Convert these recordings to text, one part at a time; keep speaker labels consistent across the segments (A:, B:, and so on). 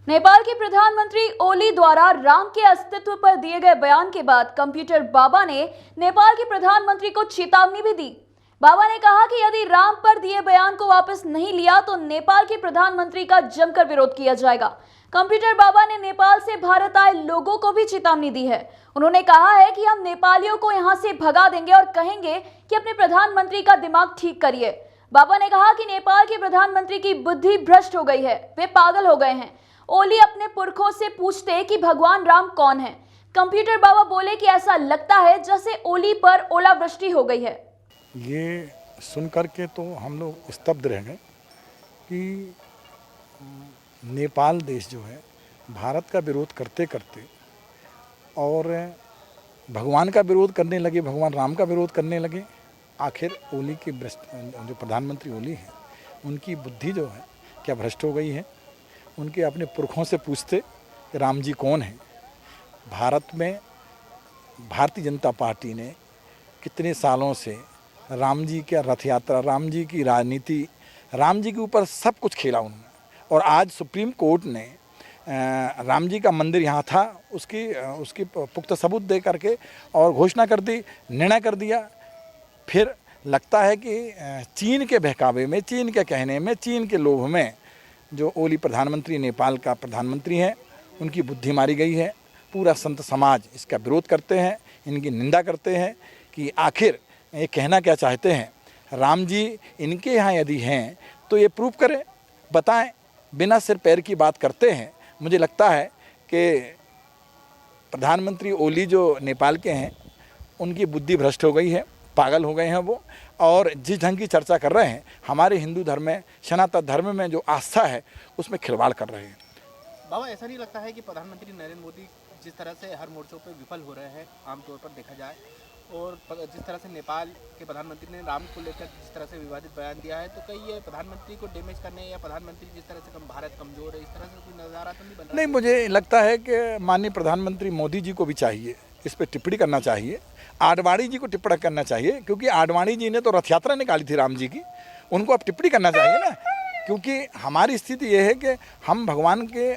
A: नेपाल के प्रधानमंत्री ओली द्वारा राम के अस्तित्व पर दिए गए बयान के बाद कंप्यूटर बाबा ने नेपाल के प्रधानमंत्री को चेतावनी भी दी। बाबा ने कहा कि यदि राम पर दिए बयान को वापस नहीं लिया तो नेपाल के प्रधानमंत्री का जमकर विरोध किया जाएगा। कंप्यूटर बाबा ने नेपाल से भारत आए लोगों को भी चेतावनी दी है। उन्होंने कहा है कि हम नेपालियों को यहां से भगा देंगे और कहेंगे कि अपने प्रधानमंत्री का दिमाग ठीक करिए। बाबा ने कहा कि नेपाल के प्रधानमंत्री की बुद्धि भ्रष्ट हो गई है, वे पागल हो गए हैं। ओली अपने पुरखों से पूछते कि भगवान राम कौन है। कंप्यूटर बाबा बोले कि ऐसा लगता है जैसे ओली पर ओलावृष्टि हो गई है।
B: ये सुन करके तो हम लोग स्तब्ध रह गए कि नेपाल देश जो है भारत का विरोध करते करते और भगवान का विरोध करने लगे, भगवान राम का विरोध करने लगे। आखिर ओली की जो प्रधानमंत्री ओली हैं उनकी बुद्धि जो है क्या भ्रष्ट हो गई है। उनके अपने पुरखों से पूछते कि राम जी कौन हैं। भारत में भारतीय जनता पार्टी ने कितने सालों से राम जी का रथ यात्रा, राम जी की राजनीति, राम जी के ऊपर सब कुछ खेला उन्होंने। और आज सुप्रीम कोर्ट ने राम जी का मंदिर यहाँ था उसकी पुख्ता सबूत दे करके और घोषणा कर दी, निर्णय कर दिया। फिर लगता है कि चीन के बहकावे में, चीन के कहने में, चीन के लोभ में जो ओली प्रधानमंत्री नेपाल का प्रधानमंत्री है उनकी बुद्धि मारी गई है। पूरा संत समाज इसका विरोध करते हैं, इनकी निंदा करते हैं कि आखिर ये कहना क्या चाहते हैं। राम जी इनके यहाँ यदि हैं तो ये प्रूव करें, बताएं। बिना सिर पैर की बात करते हैं। मुझे लगता है कि प्रधानमंत्री ओली जो नेपाल के हैं उनकी बुद्धि भ्रष्ट हो गई है, पागल हो गए हैं वो। और जिस ढंग की चर्चा कर रहे हैं हमारे हिंदू धर्म में, सनातन धर्म में जो आस्था है उसमें खिलवाड़ कर रहे हैं।
C: बाबा, ऐसा नहीं लगता है कि प्रधानमंत्री नरेंद्र मोदी जिस तरह से हर मोर्चों पर विफल हो रहे हैं आमतौर पर देखा जाए, और जिस तरह से नेपाल के प्रधानमंत्री ने राम को लेकर जिस तरह से विवादित बयान दिया है, तो कहीं ये प्रधानमंत्री को डैमेज करने या प्रधानमंत्री जिस तरह से भारत कमजोर है इस तरह से कोई नज़ारा तो नहीं बन रहा?
B: नहीं, मुझे लगता है कि माननीय प्रधानमंत्री मोदी जी को भी चाहिए इस पर टिप्पणी करना चाहिए। आडवाणी जी को टिप्पणी करना चाहिए क्योंकि आडवाणी जी ने तो रथ यात्रा निकाली थी राम जी की, उनको अब टिप्पणी करना चाहिए ना। क्योंकि हमारी स्थिति ये है कि हम भगवान के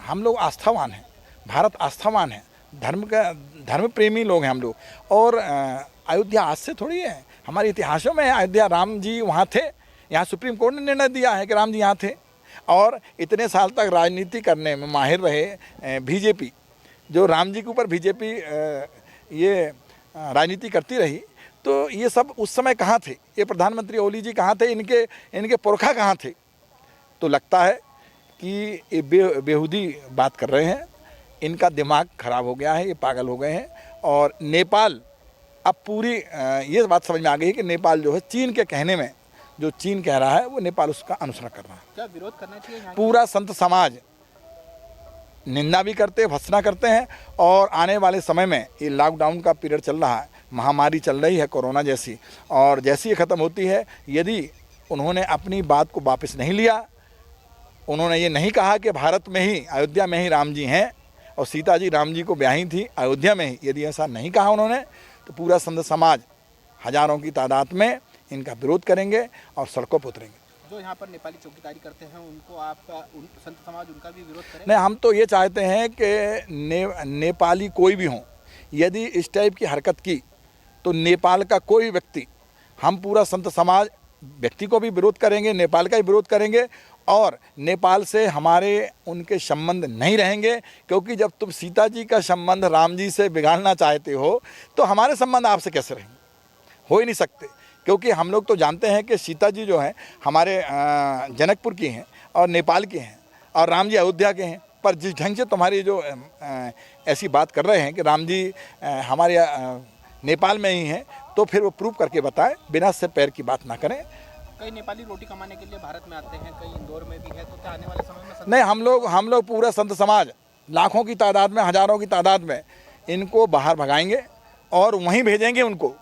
B: हम लोग आस्थावान हैं, भारत आस्थावान है, धर्म प्रेमी लोग हैं हम लोग। और अयोध्या आज से थोड़ी है, हमारे इतिहासों में अयोध्या राम जी वहाँ थे। यहाँ सुप्रीम कोर्ट ने निर्णय दिया है कि राम जी यहाँ थे। और इतने साल तक राजनीति करने में माहिर रहे बीजेपी, जो राम जी के ऊपर बीजेपी ये राजनीति करती रही, तो ये सब उस समय कहाँ थे? ये प्रधानमंत्री ओली जी कहाँ थे? इनके पुरखा कहाँ थे? तो लगता है कि ये बेहुदी बात कर रहे हैं, इनका दिमाग खराब हो गया है, ये पागल हो गए हैं। और नेपाल अब पूरी ये बात समझ में आ गई है कि नेपाल जो है चीन के कहने में, जो चीन कह रहा है वो नेपाल उसका अनुसरण कर रहा है।
C: क्या विरोध करना चाहिए?
B: पूरा संत समाज निंदा भी करते हैं, भर्त्सना करते हैं। और आने वाले समय में ये लॉकडाउन का पीरियड चल रहा है, महामारी चल रही है कोरोना जैसी, और जैसी ये ख़त्म होती है, यदि उन्होंने अपनी बात को वापस नहीं लिया, उन्होंने ये नहीं कहा कि भारत में ही, अयोध्या में ही राम जी हैं और सीता जी राम जी को ब्याही थी अयोध्या में ही, यदि ऐसा नहीं कहा उन्होंने, तो पूरा संत समाज हजारों की तादाद में इनका विरोध करेंगे और सड़कों पर उतरेंगे।
C: जो यहाँ पर नेपाली चौकीदारी करते हैं उनको आपका संत समाज उनका भी विरोध करें?
B: नहीं, हम तो ये चाहते हैं कि नेपाली कोई भी हो, यदि इस टाइप की हरकत की तो नेपाल का कोई व्यक्ति, हम पूरा संत समाज व्यक्ति को भी विरोध करेंगे, नेपाल का भी विरोध करेंगे। और नेपाल से हमारे उनके संबंध नहीं रहेंगे, क्योंकि जब तुम सीता जी का संबंध राम जी से बिगाड़ना चाहते हो तो हमारे संबंध आपसे कैसे रहेंगे? हो ही नहीं सकते। क्योंकि हम लोग तो जानते हैं कि सीता जी जो हैं हमारे जनकपुर की हैं और नेपाल की हैं, और राम जी अयोध्या के हैं। पर जिस ढंग से तुम्हारी जो ऐसी बात कर रहे हैं कि राम जी हमारे नेपाल में ही हैं, तो फिर वो प्रूव करके बताएं, बिना सिर पैर की बात ना करें।
C: कई नेपाली रोटी कमाने के लिए भारत में आते हैं, कई इंदौर में भी है, तो क्या आने वाले समय में?
B: नहीं, हम लोग पूरा संत समाज लाखों की तादाद में, हजारों की तादाद में इनको बाहर भगाएंगे और वहीं भेजेंगे उनको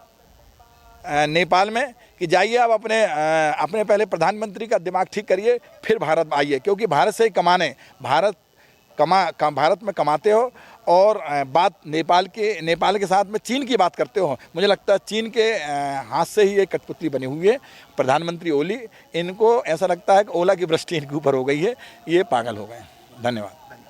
B: नेपाल में कि जाइए आप अपने पहले प्रधानमंत्री का दिमाग ठीक करिए, फिर भारत आइए। क्योंकि भारत से ही कमाने, भारत में कमाते हो और बात नेपाल के साथ में चीन की बात करते हो। मुझे लगता है चीन के हाथ से ही ये कठपुतली बनी हुई है प्रधानमंत्री ओली। इनको ऐसा लगता है कि ओला की वृष्टि इनके ऊपर हो गई है, ये पागल हो गए हैं। धन्यवाद।